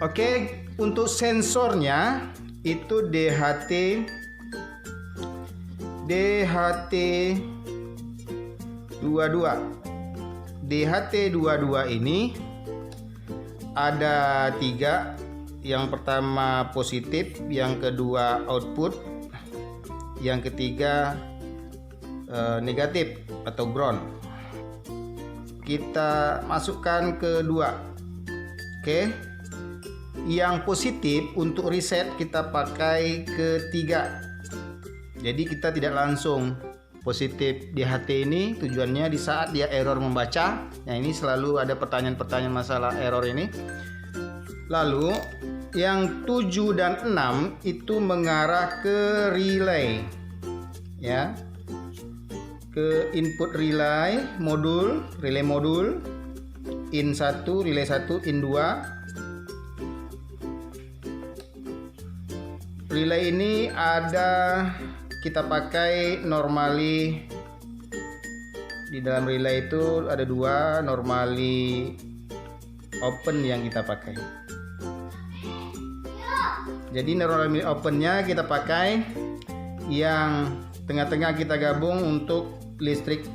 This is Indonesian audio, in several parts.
Oke, untuk sensornya itu DHT22. DHT22 ini ada 3. Yang pertama positif, yang kedua output, yang ketiga negatif atau ground. Kita masukkan ke 2. Oke. Yang positif untuk reset kita pakai ke 3. Jadi kita tidak langsung positif DHT ini, tujuannya di saat dia error membaca. Nah, ini selalu ada pertanyaan-pertanyaan masalah error ini. Lalu yang 7 dan 6 itu mengarah ke relay, ya, ke input relay modul, in 1, relay 1, in 2. Relay ini kita pakai normally. Di dalam relay itu ada 2, normally open yang kita pakai. Jadi normally opennya kita pakai, yang tengah-tengah kita gabung untuk listrik.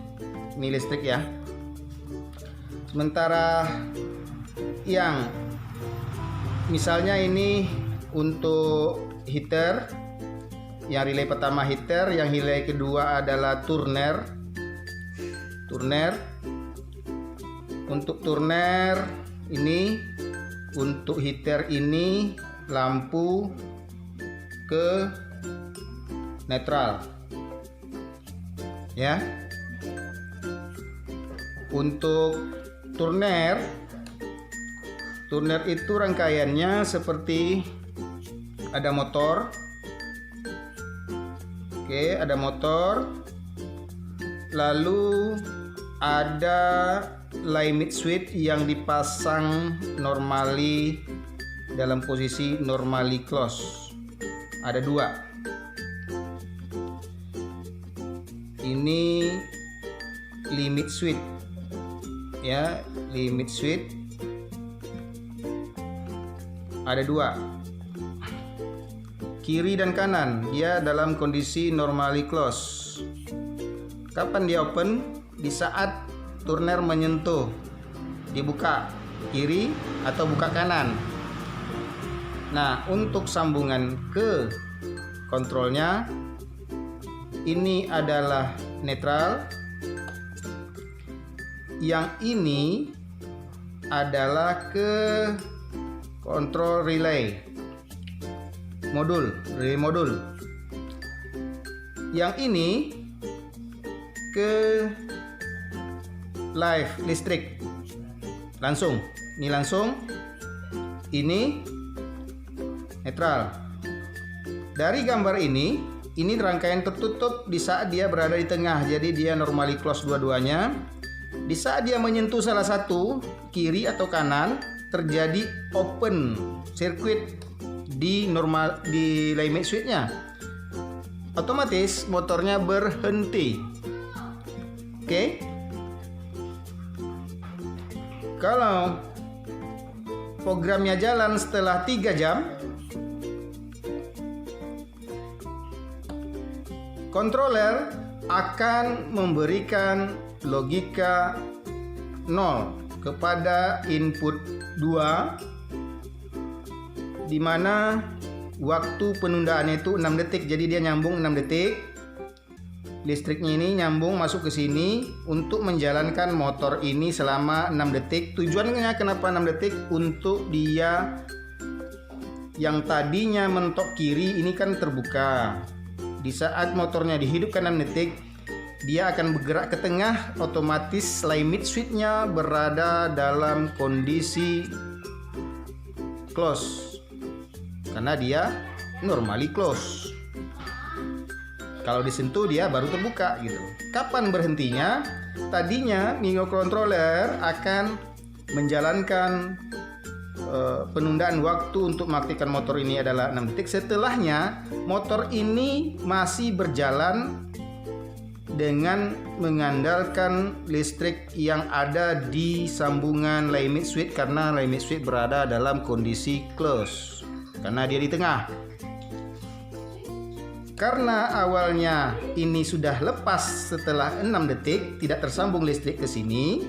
Ini listrik ya. Sementara yang misalnya ini untuk heater, yang relay pertama heater, yang relay kedua adalah turner. Untuk turner ini, untuk heater ini lampu ke netral, ya. Untuk turner itu rangkaiannya seperti ada motor. Oke, ada motor. Lalu ada limit switch yang dipasang normally dalam posisi normally close. Ada 2. Ini limit switch, ya, limit switch ada 2. Kiri dan kanan dia dalam kondisi normally close. Kapan dia open? Di saat turner menyentuh, dibuka kiri atau buka kanan. Nah, untuk sambungan ke kontrolnya, ini adalah netral, yang ini adalah ke kontrol relay modul, yang ini ke live listrik langsung. Ini netral. Dari gambar ini rangkaian tertutup di saat dia berada di tengah, jadi dia normally close dua-duanya. Di saat dia menyentuh salah satu, kiri atau kanan, terjadi open circuit di limit switch-nya. Otomatis motornya berhenti. Oke. Kalau programnya jalan setelah 3 jam, controller akan memberikan logika 0 kepada input 2, di mana waktu penundaannya itu 6 detik. Jadi dia nyambung 6 detik. Listriknya ini nyambung masuk ke sini untuk menjalankan motor ini selama 6 detik. Tujuannya kenapa 6 detik? Untuk dia yang tadinya mentok kiri ini kan terbuka. Di saat motornya dihidupkan 6 detik, dia akan bergerak ke tengah, otomatis limit switch-nya berada dalam kondisi close karena dia normally close. Kalau disentuh dia baru terbuka gitu. Kapan berhentinya? Tadinya microcontroller akan menjalankan penundaan waktu untuk mengaktifkan motor ini adalah 6 detik. Setelahnya motor ini masih berjalan dengan mengandalkan listrik yang ada di sambungan limit switch, karena limit switch berada dalam kondisi close karena dia di tengah. Karena awalnya ini sudah lepas setelah 6 detik tidak tersambung listrik ke sini,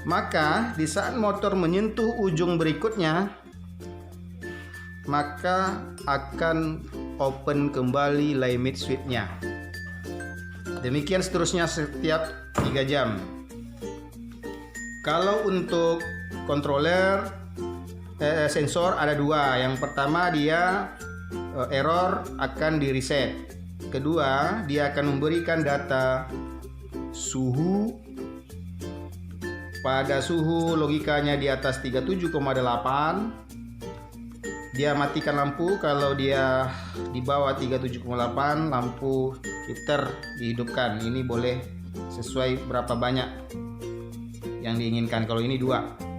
maka di saat motor menyentuh ujung berikutnya, maka akan open kembali limit switch-nya. Demikian seterusnya setiap 3 jam. Kalau untuk controller sensor ada 2. Yang pertama dia error akan di reset. Kedua, dia akan memberikan data suhu. Pada suhu logikanya di atas 37,8, dia matikan lampu. Kalau dia di bawah 37,8, lampu heater dihidupkan. Ini boleh sesuai berapa banyak yang diinginkan. Kalau ini 2.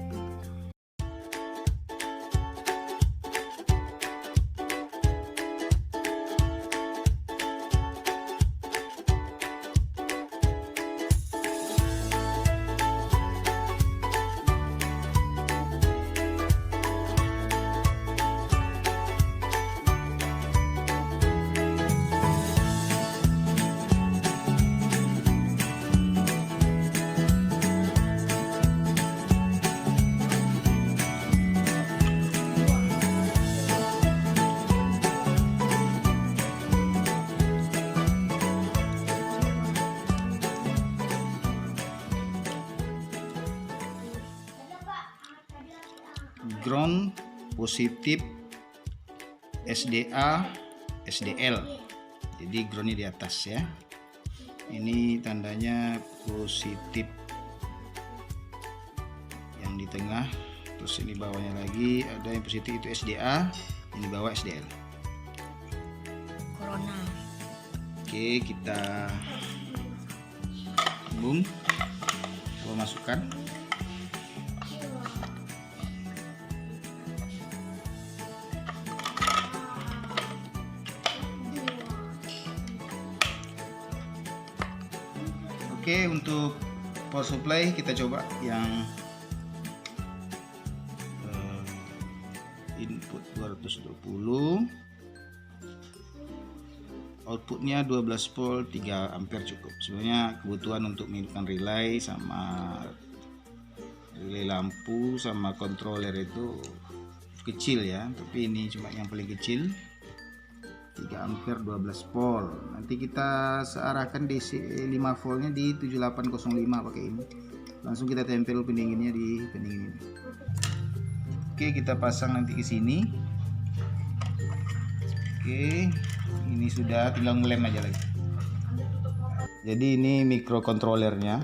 Ground positif SDA SDL, jadi groundnya di atas ya, ini tandanya positif, yang di tengah, terus ini bawahnya lagi ada yang positif itu SDA, ini bawah SDL. Corona. Oke, kita sambung, coba masukkan. Oke, untuk power supply kita coba yang input 220, outputnya 12 volt 3 ampere cukup. Sebenarnya kebutuhan untuk menghidupkan relay sama relay lampu sama controller itu kecil ya, tapi ini cuma yang paling kecil 3 ampere 12 volt. Nanti kita searahkan DC 5 voltnya di 7805 pakai ini. Langsung kita tempel pendinginnya di pendingin ini. Oke, kita pasang nanti ke sini. Oke, ini sudah, tinggal ngelem aja lagi. Jadi ini microcontrollernya.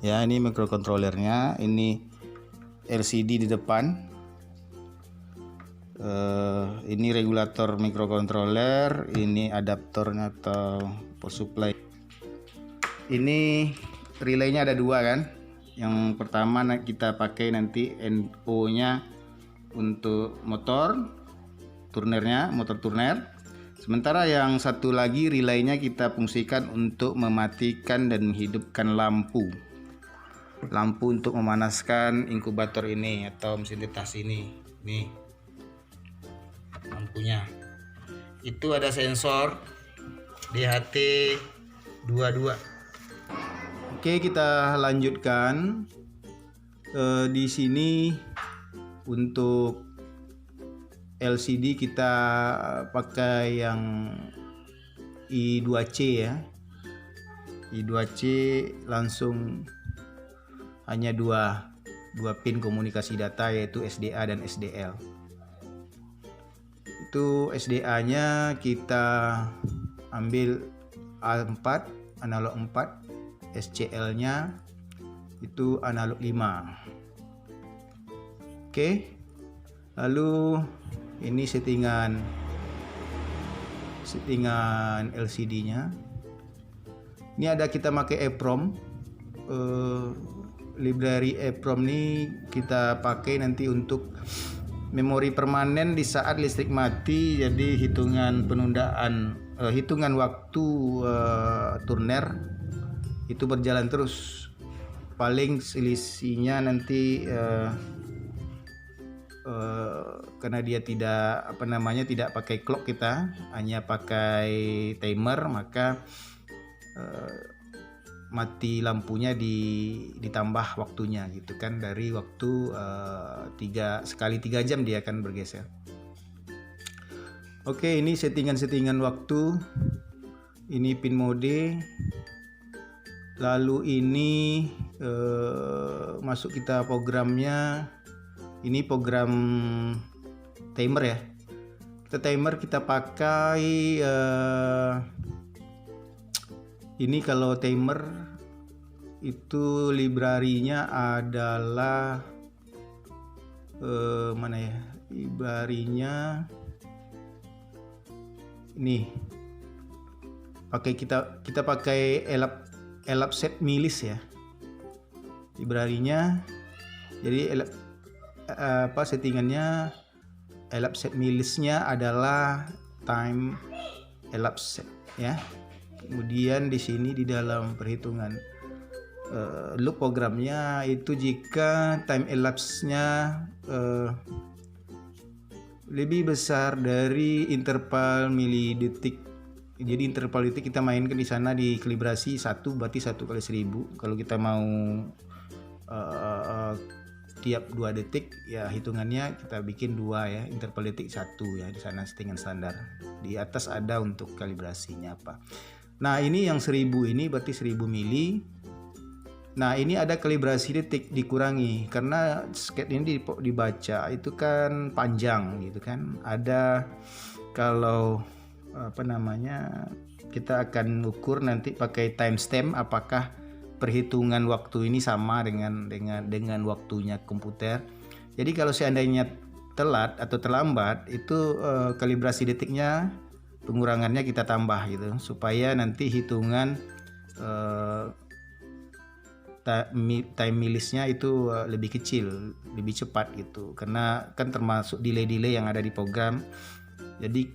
Ya, ini microcontrollernya. Ini LCD di depan. Ini regulator microcontroller, ini adaptornya atau power supply. Ini relaynya ada 2 kan. Yang pertama kita pakai nanti NO nya untuk motor turnernya, motor turner. Sementara yang satu lagi relaynya kita fungsikan untuk mematikan dan menghidupkan lampu untuk memanaskan inkubator ini atau mesin tetas ini. Nih lampunya itu ada sensor DHT22. Oke, kita lanjutkan. Di sini untuk LCD kita pakai yang I2C ya. I2C langsung hanya dua pin komunikasi data, yaitu SDA dan SDL. Itu SDA-nya kita ambil A4, analog 4, SCL-nya itu analog 5. Oke. Lalu ini settingan LCD-nya. Ini ada kita pakai EEPROM. Library EEPROM ini kita pakai nanti untuk memori permanen di saat listrik mati, jadi hitungan penundaan hitungan waktu turner itu berjalan terus. Paling selisihnya nanti karena dia tidak tidak pakai clock, kita hanya pakai timer, maka mati lampunya ditambah waktunya gitu kan, dari waktu sekali 3 jam dia akan bergeser. Oke, ini settingan waktu, ini pin mode, lalu ini masuk kita programnya, ini program timer ya. Kita pakai ini, kalau timer itu library-nya adalah mana ya, library-nya ini kita pakai Elapset Milis ya library-nya. Jadi settingannya Elapset Milisnya adalah time elapsed ya. Kemudian di sini di dalam perhitungan loop programnya itu, jika time elapse-nya lebih besar dari interval milidetik. Jadi interval detik kita mainkan di sana di kalibrasi 1, berarti 1 kali 1000. Kalau kita mau tiap 2 detik ya, hitungannya kita bikin 2 ya, interval detik 1 ya, di sana settingan standar. Di atas ada untuk kalibrasinya apa. Nah, ini yang 1000 ini berarti 1000 mili. Nah, ini ada kalibrasi detik dikurangi karena skate ini dibaca itu kan panjang gitu kan. Ada kalau kita akan ukur nanti pakai timestamp apakah perhitungan waktu ini sama dengan waktunya komputer. Jadi kalau seandainya telat atau terlambat, itu kalibrasi detiknya pengurangannya kita tambah gitu, supaya nanti hitungan time milisnya itu lebih kecil, lebih cepat gitu, karena kan termasuk delay yang ada di program. Jadi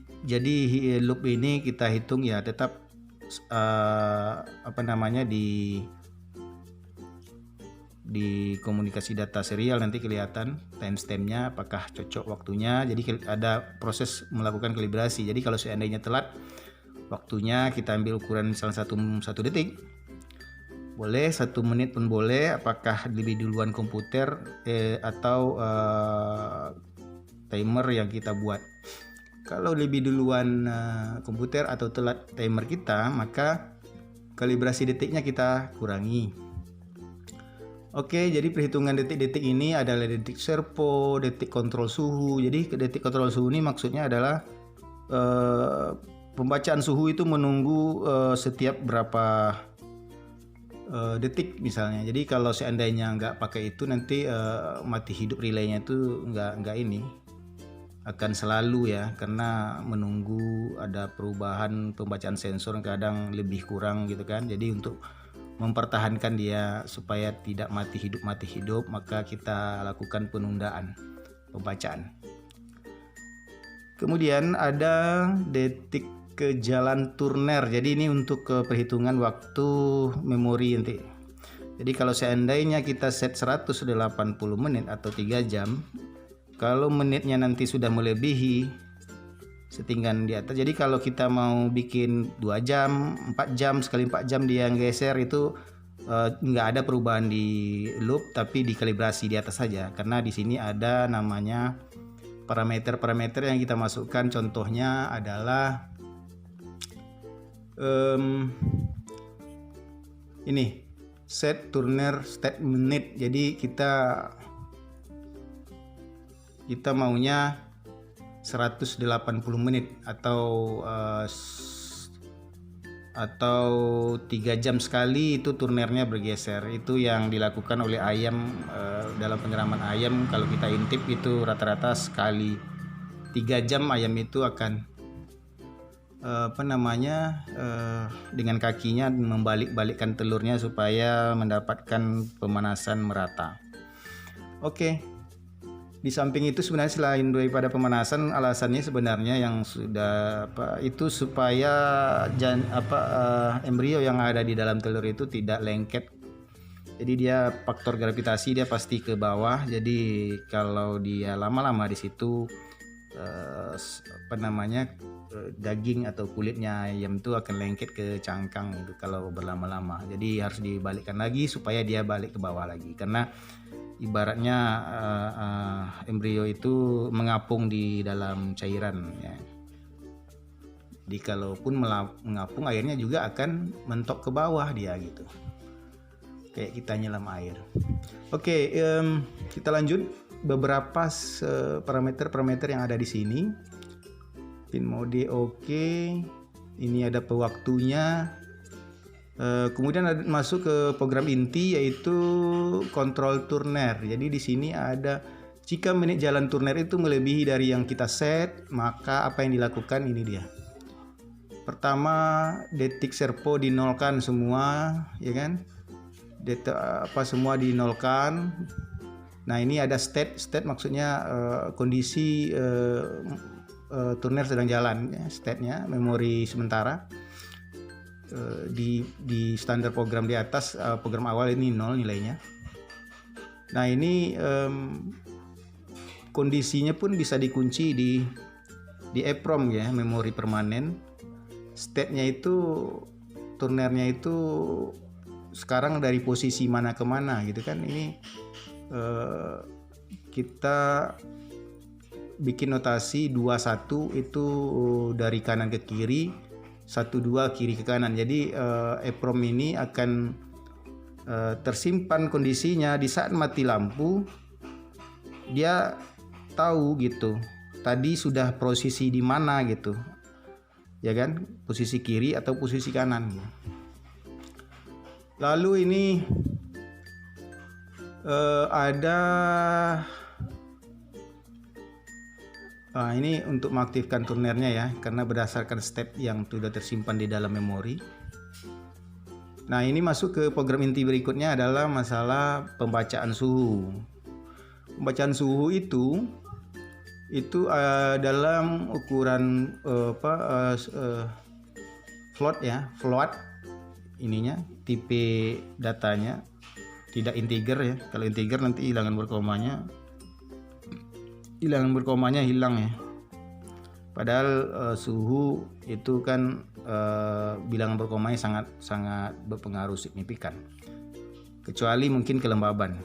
loop ini kita hitung ya tetap di komunikasi data serial nanti kelihatan timestampnya apakah cocok waktunya. Jadi ada proses melakukan kalibrasi. Jadi kalau seandainya telat waktunya, kita ambil ukuran misalnya 1 detik, boleh 1 menit pun boleh, apakah lebih duluan komputer atau timer yang kita buat. Kalau lebih duluan komputer atau telat timer kita, maka kalibrasi detiknya kita kurangi. Oke, jadi perhitungan detik-detik ini adalah detik servo, detik kontrol suhu. Jadi detik kontrol suhu ini maksudnya adalah pembacaan suhu itu menunggu setiap berapa detik misalnya. Jadi kalau seandainya nggak pakai itu, nanti mati hidup relaynya itu nggak ini, akan selalu ya, karena menunggu ada perubahan pembacaan sensor kadang lebih kurang gitu kan. Jadi untuk mempertahankan dia supaya tidak mati hidup, maka kita lakukan penundaan pembacaan. Kemudian ada detik ke jalan turner. Jadi ini untuk perhitungan waktu memori nanti. Jadi kalau seandainya kita set 180 menit atau 3 jam, kalau menitnya nanti sudah melebihi settingan di atas. Jadi kalau kita mau bikin 2 jam, 4 jam, sekali 4 jam dia geser, itu nggak ada perubahan di loop, tapi di kalibrasi di atas saja. Karena di sini ada namanya parameter-parameter yang kita masukkan. Contohnya adalah ini set turner state minute. Jadi kita maunya 180 menit atau 3 jam sekali itu turnernya bergeser. Itu yang dilakukan oleh ayam dalam penyiraman ayam. Kalau kita intip itu rata-rata sekali 3 jam ayam itu akan dengan kakinya membalik-balikkan telurnya supaya mendapatkan pemanasan merata. Oke. Di samping itu sebenarnya selain daripada pemanasan, alasannya sebenarnya yang sudah itu supaya embrio yang ada di dalam telur itu tidak lengket. Jadi dia faktor gravitasi dia pasti ke bawah. Jadi kalau dia lama-lama di situ daging atau kulitnya ayam itu akan lengket ke cangkang itu kalau berlama-lama. Jadi harus dibalikkan lagi supaya dia balik ke bawah lagi, karena ibaratnya embrio itu mengapung di dalam cairan ya. Jadi kalaupun mengapung, airnya juga akan mentok ke bawah dia gitu, kayak kita nyelam air. Oke, kita lanjut beberapa parameter yang ada di sini. Pin mode oke. Ini ada pewaktunya. Kemudian masuk ke program inti, yaitu kontrol turner. Jadi di sini ada jika menit jalan turner itu melebihi dari yang kita set, maka apa yang dilakukan ini dia. Pertama, detik servo dinolkan semua, ya kan? Semua dinolkan. Nah, ini ada state maksudnya kondisi turner sedang jalan ya, state-nya memori sementara. Di standar program di atas, program awal ini 0 nilainya. Nah, ini kondisinya pun bisa dikunci di EEPROM ya, memori permanen. State-nya itu, turnernya itu sekarang dari posisi mana ke mana gitu kan. Ini kita bikin notasi 21 itu dari kanan ke kiri, 12 kiri ke kanan. Jadi EEPROM ini akan tersimpan kondisinya di saat mati lampu. Dia tahu gitu, tadi sudah posisi di mana gitu, ya kan, posisi kiri atau posisi kanan. Lalu ini ini untuk mengaktifkan turnernya ya, karena berdasarkan step yang sudah tersimpan di dalam memori. Nah, ini masuk ke program inti berikutnya adalah masalah pembacaan suhu. Pembacaan suhu itu dalam ukuran float ya, float ininya, tipe datanya, tidak integer ya. Kalau integer nanti hilangan berkomanya hilang ya. Padahal suhu itu kan bilangan berkomanya sangat berpengaruh signifikan. Kecuali mungkin kelembaban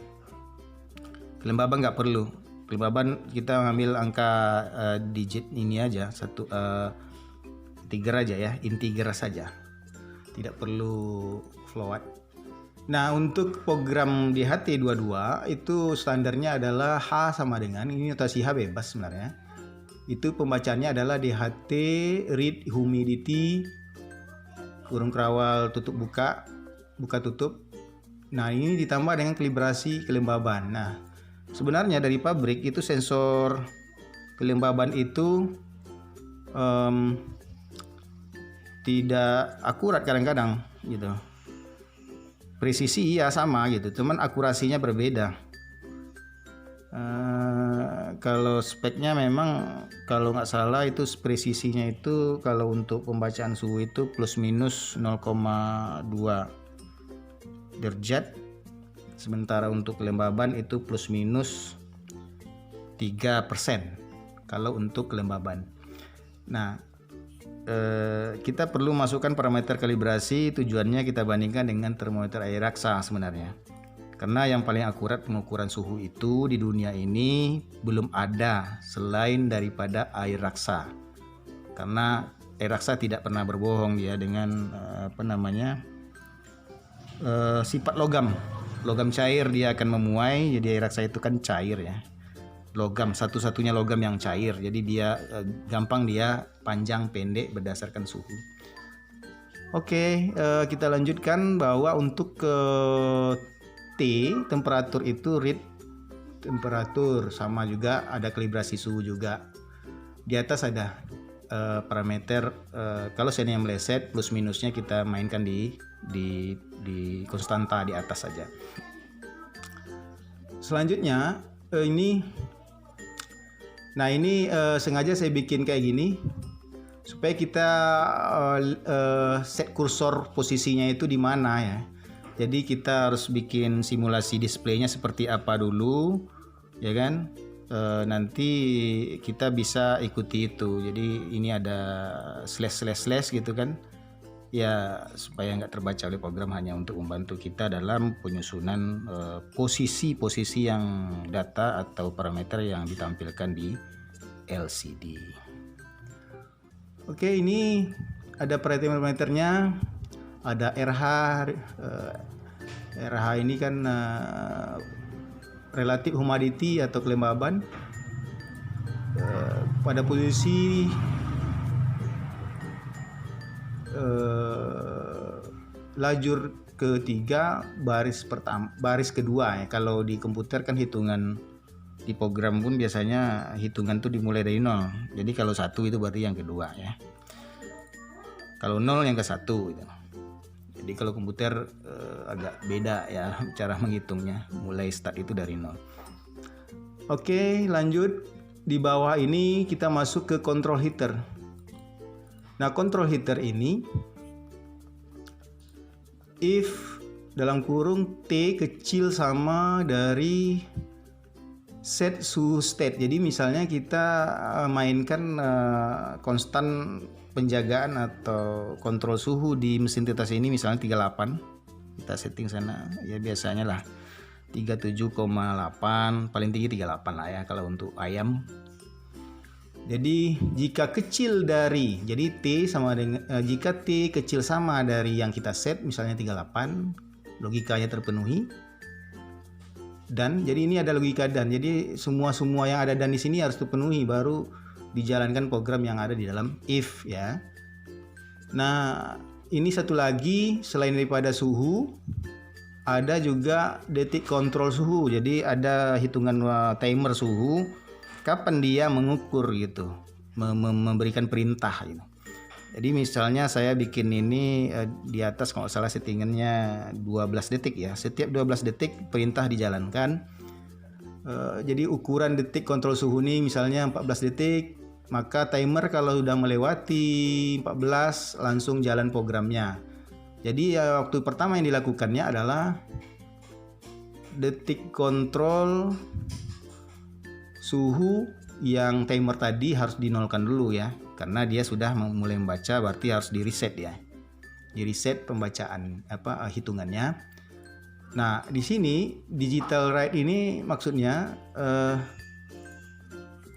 nggak perlu. Kelembaban kita ngambil angka digit ini aja, integer aja ya, integer saja, tidak perlu float. Nah, untuk program DHT22 itu standarnya adalah H sama dengan, ini notasi H bebas sebenarnya. Itu pembacaannya adalah DHT read humidity kurung kerawal tutup buka tutup. Nah, ini ditambah dengan kalibrasi kelembaban. Nah, sebenarnya dari pabrik itu sensor kelembaban itu tidak akurat kadang-kadang gitu. Presisi ya sama gitu, cuman akurasinya berbeda. Kalau speknya memang kalau nggak salah itu presisinya itu kalau untuk pembacaan suhu itu plus minus 0,2 derajat, sementara untuk kelembaban itu plus minus 3% kalau untuk kelembaban. Nah, kita perlu masukkan parameter kalibrasi, tujuannya kita bandingkan dengan termometer air raksa sebenarnya. Karena yang paling akurat pengukuran suhu itu di dunia ini belum ada selain daripada air raksa. Karena air raksa tidak pernah berbohong dia dengan sifat logam cair, dia akan memuai. Jadi air raksa itu kan cair ya, logam, satu-satunya logam yang cair. Jadi dia gampang dia panjang pendek berdasarkan suhu. Oke, kita lanjutkan bahwa untuk T temperatur itu read temperatur, sama juga ada kalibrasi suhu juga. Di atas ada parameter kalau seni yang meleset plus minusnya kita mainkan di konstanta di atas saja. Selanjutnya ini Nah ini sengaja saya bikin kayak gini supaya kita set kursor posisinya itu di mana ya. Jadi kita harus bikin simulasi displaynya seperti apa dulu, ya kan? Nanti kita bisa ikuti itu. Jadi ini ada slash gitu kan? Ya supaya nggak terbaca oleh program, hanya untuk membantu kita dalam penyusunan posisi-posisi yang data atau parameter yang ditampilkan di LCD. Oke, ini ada parameternya. Ada RH. RH ini kan relative humidity atau kelembaban. Pada posisi lajur ketiga baris kedua ya. Kalau di komputer kan hitungan, di program pun biasanya hitungan tuh dimulai dari 0. Jadi kalau 1 itu berarti yang kedua ya. Kalau 0 yang ke 1 gitu. Jadi kalau komputer agak beda ya cara menghitungnya, mulai start itu dari 0. Oke, lanjut. Di bawah ini kita masuk ke control heater. Nah, control heater ini if dalam kurung T kecil sama dari set suhu state. Jadi misalnya kita mainkan konstan penjagaan atau kontrol suhu di mesin tetes ini misalnya 38. Kita setting sana ya biasanya lah 37,8, paling tinggi 38 lah ya kalau untuk ayam. Jadi jika kecil dari, jadi T sama dengan jika T kecil sama dari yang kita set misalnya 38, logikanya terpenuhi. Dan jadi ini ada logika dan, jadi semua yang ada dan di sini harus terpenuhi baru dijalankan program yang ada di dalam if ya. Nah, ini satu lagi selain daripada suhu, ada juga detik kontrol suhu. Jadi ada hitungan timer suhu, kapan dia mengukur gitu, memberikan perintah gitu. Jadi misalnya saya bikin ini di atas kalau salah settingannya 12 detik ya. Setiap 12 detik perintah dijalankan. Jadi ukuran detik kontrol suhu ini misalnya 14 detik, maka timer kalau sudah melewati 14 langsung jalan programnya. Jadi waktu pertama yang dilakukannya adalah detik kontrol suhu yang timer tadi harus dinolkan dulu ya, karena dia sudah mulai membaca, berarti harus di reset ya, di reset pembacaan hitungannya. Nah di sini digital write ini maksudnya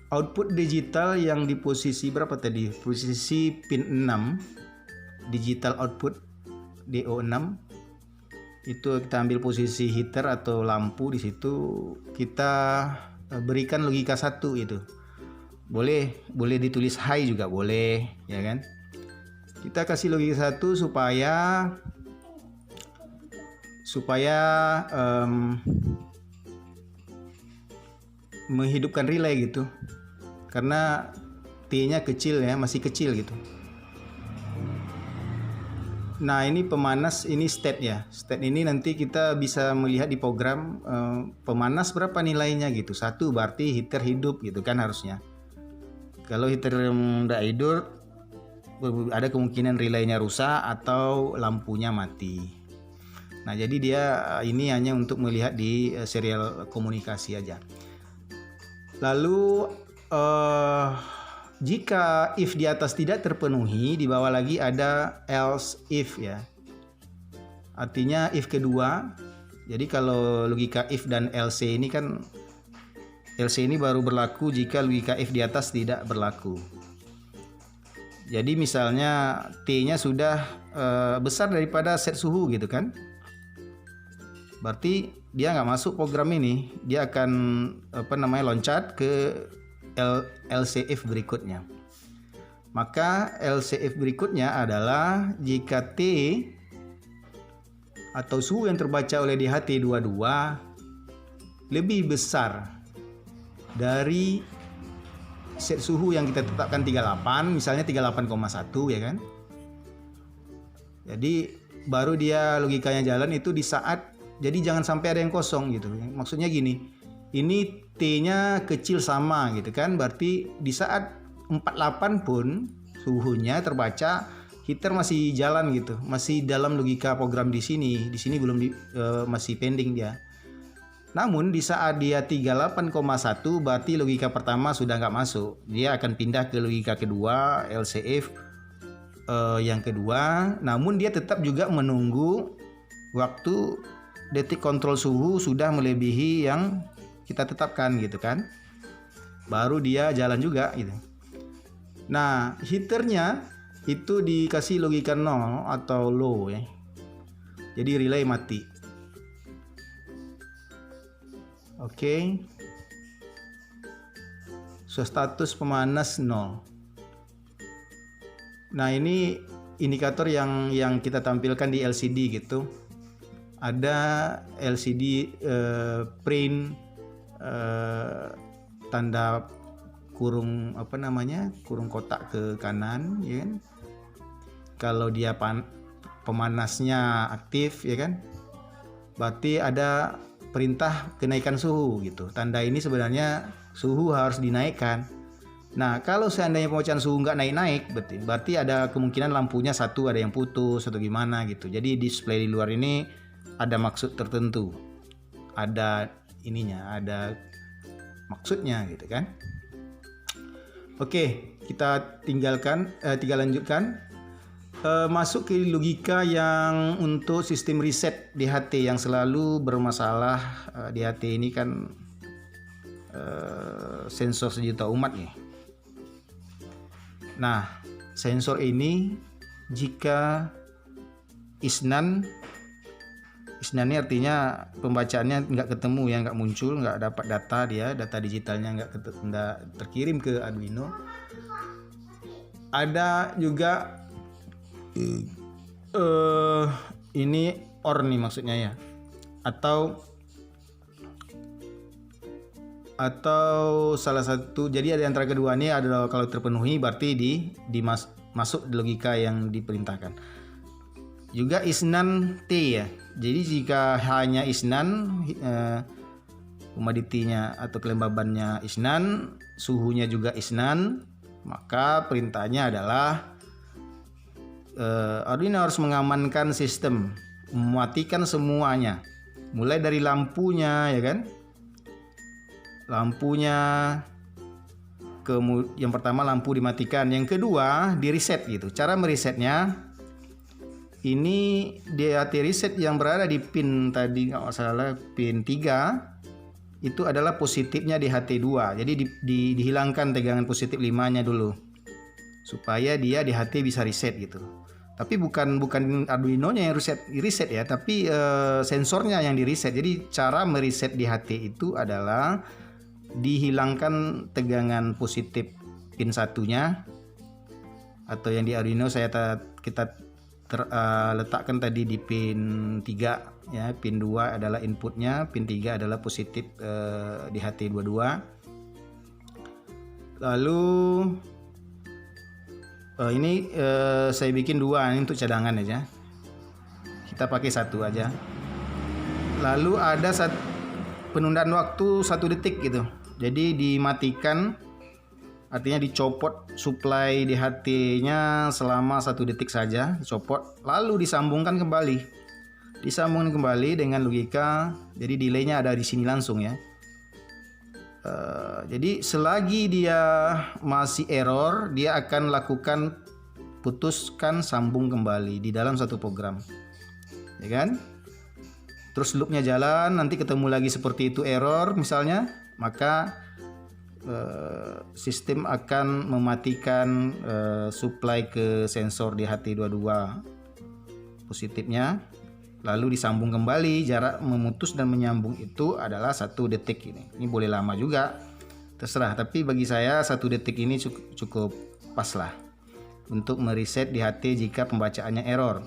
output digital yang di posisi berapa tadi? Posisi pin 6, digital output DO6. Itu kita ambil posisi heater atau lampu, di situ kita berikan logika 1 itu. Boleh ditulis high juga boleh, ya kan? Kita kasih logika 1 supaya menghidupkan relay gitu. Karena T-nya kecil ya, masih kecil gitu. Nah, ini pemanas, ini state ya. State ini nanti kita bisa melihat di program pemanas berapa nilainya gitu. 1 berarti heater hidup gitu kan harusnya. Kalau heater tidak hidup, ada kemungkinan relaynya rusak atau lampunya mati. Nah, jadi dia ini hanya untuk melihat di serial komunikasi aja. Lalu jika if di atas tidak terpenuhi, di bawah lagi ada else if ya. Artinya if kedua. Jadi kalau logika if dan else ini kan, else ini baru berlaku jika logika if di atas tidak berlaku. Jadi misalnya T-nya sudah besar daripada set suhu gitu kan. Berarti dia nggak masuk program ini, dia akan loncat ke LCF berikutnya. Maka LCF berikutnya adalah jika T atau suhu yang terbaca oleh DHT22 lebih besar dari set suhu yang kita tetapkan 38, misalnya 38,1 ya kan. Jadi baru dia logikanya jalan itu di saat, jadi jangan sampai ada yang kosong gitu. Maksudnya gini, ini T-nya kecil sama gitu kan. Berarti di saat 48 pun suhunya terbaca, heater masih jalan gitu, masih dalam logika program di sini. Di sini belum masih pending dia. Namun di saat dia 38,1 berarti logika pertama sudah nggak masuk. Dia akan pindah ke logika kedua, LCF yang kedua. Namun dia tetap juga menunggu waktu detik kontrol suhu sudah melebihi yang kita tetapkan gitu kan, baru dia jalan juga gitu. Nah, heaternya itu dikasih logika 0 atau low ya, jadi relay mati. Oke. So, status pemanas 0. Nah, ini indikator yang kita tampilkan di LCD gitu. Ada LCD print tanda kurung kurung kotak ke kanan ya kan. Kalau dia pemanasnya aktif ya kan, berarti ada perintah kenaikan suhu gitu. Tanda ini sebenarnya suhu harus dinaikkan. Nah, kalau seandainya pemecahan suhu nggak naik-naik, berarti ada kemungkinan lampunya satu ada yang putus atau gimana gitu. Jadi display di luar ini ada maksud tertentu, ada ininya, ada maksudnya gitu kan. Oke, kita lanjutkan. Masuk ke logika yang untuk sistem reset DHT yang selalu bermasalah. DHT ini kan sensor sejuta umat nih. Nah, sensor ini jika isnan ini artinya pembacaannya nggak ketemu ya, nggak muncul, nggak dapat data digitalnya nggak terkirim ke Arduino. Ada juga ini OR nih maksudnya ya, atau salah satu. Jadi ada antara kedua ini adalah kalau terpenuhi berarti masuk logika yang diperintahkan. Juga isnan T ya. Jadi jika hanya isnan, komoditinya atau kelembabannya isnan, suhunya juga isnan, maka perintahnya adalah Arduino harus mengamankan sistem, mematikan semuanya, mulai dari lampunya ya kan. Lampunya, yang pertama lampu dimatikan, yang kedua di reset gitu. Cara meresetnya ini DHT reset yang berada di pin tadi nggak salah pin 3 itu adalah positifnya DHT 2. Jadi dihilangkan tegangan positif 5-nya dulu supaya dia DHT bisa reset gitu. Tapi bukan Arduino-nya yang reset ya, tapi sensornya yang di reset. Jadi cara mereset DHT itu adalah dihilangkan tegangan positif pin 1-nya, atau yang di Arduino kita letakkan tadi di pin 3 ya. Pin 2 adalah inputnya, pin 3 adalah positif DHT 22. Lalu ini saya bikin 2 ini untuk cadangan aja, kita pakai 1 aja. Lalu ada penundaan waktu 1 detik gitu, jadi dimatikan, artinya dicopot supply DHT-nya selama 1 detik saja, dicopot, lalu disambungkan kembali dengan logika. Jadi delay-nya ada di sini langsung ya. Jadi selagi dia masih error, dia akan lakukan putuskan sambung kembali di dalam satu program, ya kan? Terus loopnya jalan, nanti ketemu lagi seperti itu error misalnya, maka sistem akan mematikan supply ke sensor DHT22 positifnya, lalu disambung kembali. Jarak memutus dan menyambung itu adalah 1 detik ini boleh lama juga, terserah, tapi bagi saya 1 detik ini cukup pas lah untuk mereset DHT jika pembacaannya error.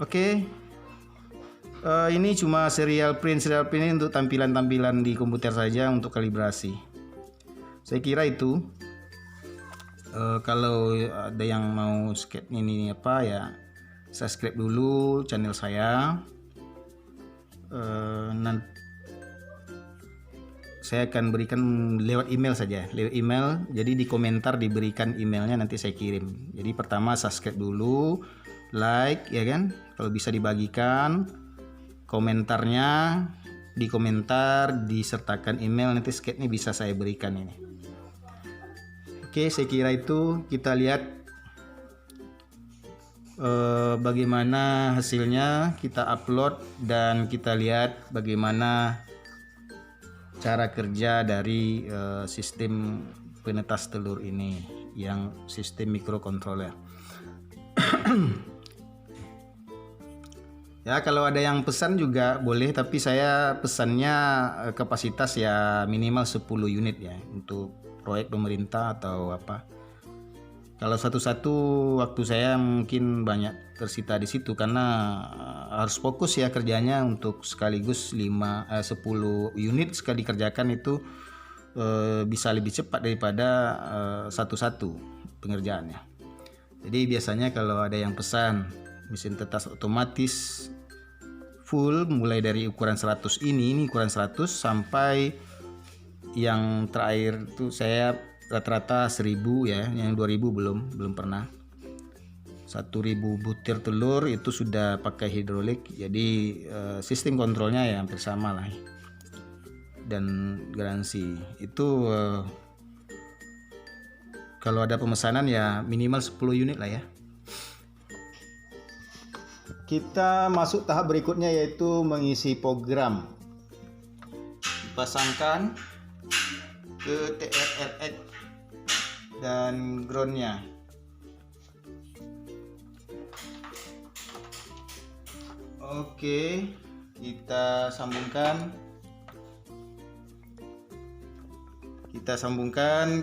Oke. Ini cuma serial print ini untuk tampilan di komputer saja untuk kalibrasi. Saya kira itu. Kalau ada yang mau skip ini apa ya, subscribe dulu channel saya. saya akan berikan lewat email saja, lewat email. Jadi di komentar diberikan emailnya, nanti saya kirim. Jadi pertama subscribe dulu, like ya kan, kalau bisa dibagikan, komentarnya di komentar disertakan email, nanti sketnya bisa saya berikan ini. Oke, saya kira itu. Kita lihat bagaimana hasilnya, kita upload dan kita lihat bagaimana cara kerja dari sistem penetas telur ini yang sistem microcontroller. Ya, kalau ada yang pesan juga boleh, tapi saya pesannya kapasitas ya minimal 10 unit ya, untuk proyek pemerintah atau apa. Kalau satu-satu waktu saya mungkin banyak tersita di situ, karena harus fokus ya kerjanya. Untuk sekaligus 10 unit sekali kerjakan itu bisa lebih cepat daripada satu-satu pengerjaannya. Jadi biasanya kalau ada yang pesan mesin tetas otomatis full, mulai dari ukuran 100 ini ukuran 100 sampai yang terakhir itu saya rata-rata 1000 ya, yang 2000 belum pernah. 1000 butir telur itu sudah pakai hidrolik, jadi sistem kontrolnya ya hampir sama lah. Dan garansi itu kalau ada pemesanan ya minimal 10 unit lah ya. Kita masuk tahap berikutnya, yaitu mengisi program. Dipasangkan ke TRLX dan groundnya. Oke, kita sambungkan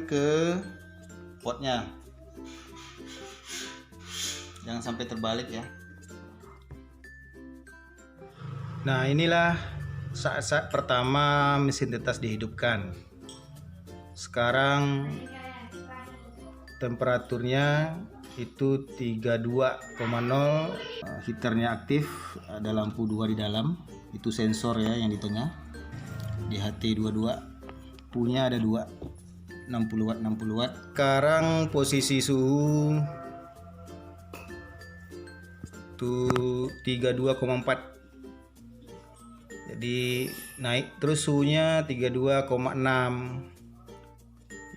ke potnya. Jangan sampai terbalik ya. Nah, inilah saat-saat pertama mesin tetas dihidupkan. Sekarang temperaturnya itu 32,0, heaternya aktif, ada lampu 2 di dalam, itu sensor ya yang di tengah, di HT22 punya ada 2, 60 watt 60 watt. Sekarang posisi suhu tuh 32,4, jadi naik terus suhunya 32,6,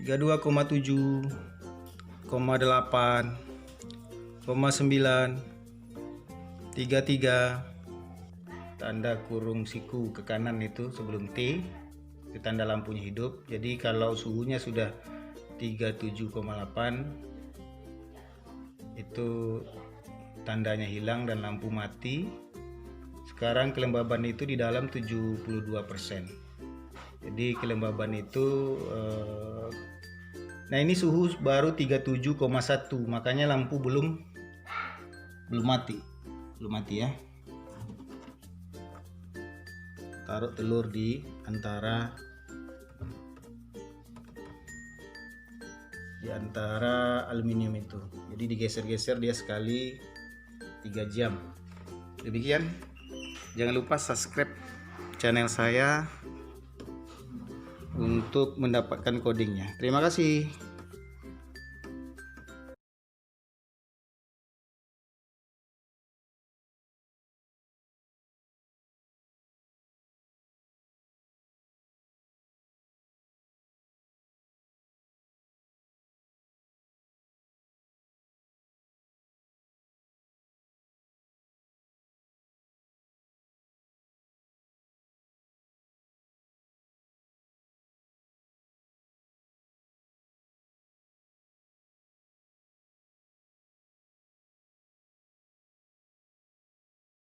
32,7, 8, 9, 33, tanda kurung siku ke kanan itu sebelum T, itu tanda lampunya hidup. Jadi kalau suhunya sudah 37,8 itu tandanya hilang dan lampu mati. Sekarang kelembaban itu di dalam 72%. Jadi kelembaban itu nah ini suhu baru 37,1, makanya lampu belum mati ya. Taruh telur di antara aluminium itu, jadi digeser-geser dia sekali 3 jam. Demikian, jangan lupa subscribe channel saya untuk mendapatkan codingnya. Terima kasih.